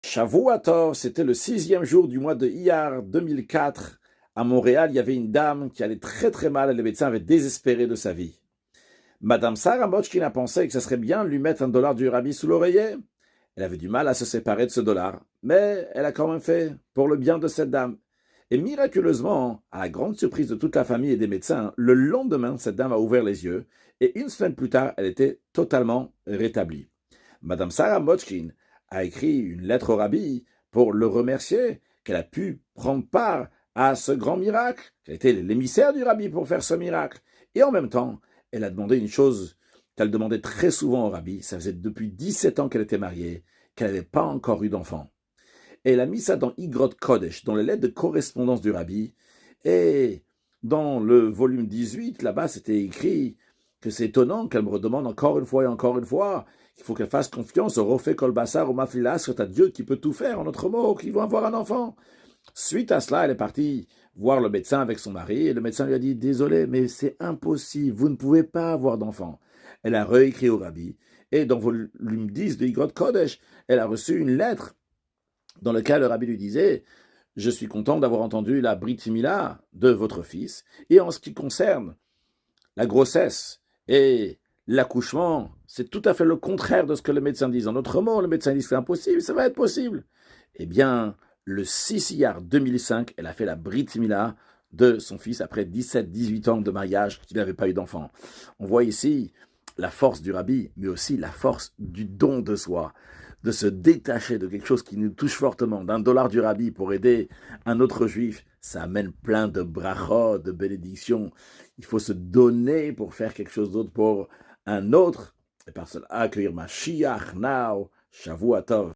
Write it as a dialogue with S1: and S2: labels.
S1: Shavuot, c'était le 6e jour du mois de Iyar 2004. À Montréal, il y avait une dame qui allait très très mal et le médecin avait désespéré de sa vie. Madame Sarah Mochkin a pensé que ce serait bien de lui mettre $1 du rabbi sous l'oreiller. Elle avait du mal à se séparer de ce dollar, mais elle a quand même fait pour le bien de cette dame. Et miraculeusement, à la grande surprise de toute la famille et des médecins, le lendemain, cette dame a ouvert les yeux et une semaine plus tard, elle était totalement rétablie. Madame Sarah Mochkin a écrit une lettre au rabbi pour le remercier qu'elle a pu prendre part à ce grand miracle, qu'elle était l'émissaire du rabbi pour faire ce miracle. Et en même temps, elle a demandé une chose qu'elle demandait très souvent au rabbi. Ça faisait depuis 17 ans qu'elle était mariée, qu'elle n'avait pas encore eu d'enfant. Et elle a mis ça dans Igrot Kodesh, dans les lettres de correspondance du rabbi. Et dans le volume 18, là-bas, c'était écrit que c'est étonnant qu'elle me redemande encore une fois et encore une fois qu'il faut qu'elle fasse confiance au Rofé Kolbassar, au Maflilas, c'est à Dieu qui peut tout faire, en notre mot, qu'ils vont avoir un enfant. Suite à cela, elle est partie voir le médecin avec son mari, et le médecin lui a dit « Désolé, mais c'est impossible, vous ne pouvez pas avoir d'enfant. » Elle a réécrit au rabbi, et dans le volume 10 de Igrot Kodesh, elle a reçu une lettre dans laquelle le rabbi lui disait « Je suis content d'avoir entendu la Brit Mila de votre fils, et en ce qui concerne la grossesse et l'accouchement, c'est tout à fait le contraire de ce que le médecin dit. En autre mot, le médecin dit que c'est impossible, ça va être possible. » Eh bien, le 6 Iyar 2005, elle a fait la Brit Mila de son fils après 17-18 ans de mariage qu'il n'avait pas eu d'enfant. On voit ici la force du rabbi, mais aussi la force du don de soi, de se détacher de quelque chose qui nous touche fortement, $1 du rabbi pour aider un autre juif. Ça amène plein de brachot, de bénédictions. Il faut se donner pour faire quelque chose d'autre pour un autre. Et par cela, accueillir Mashiach now, Shavuot Tov.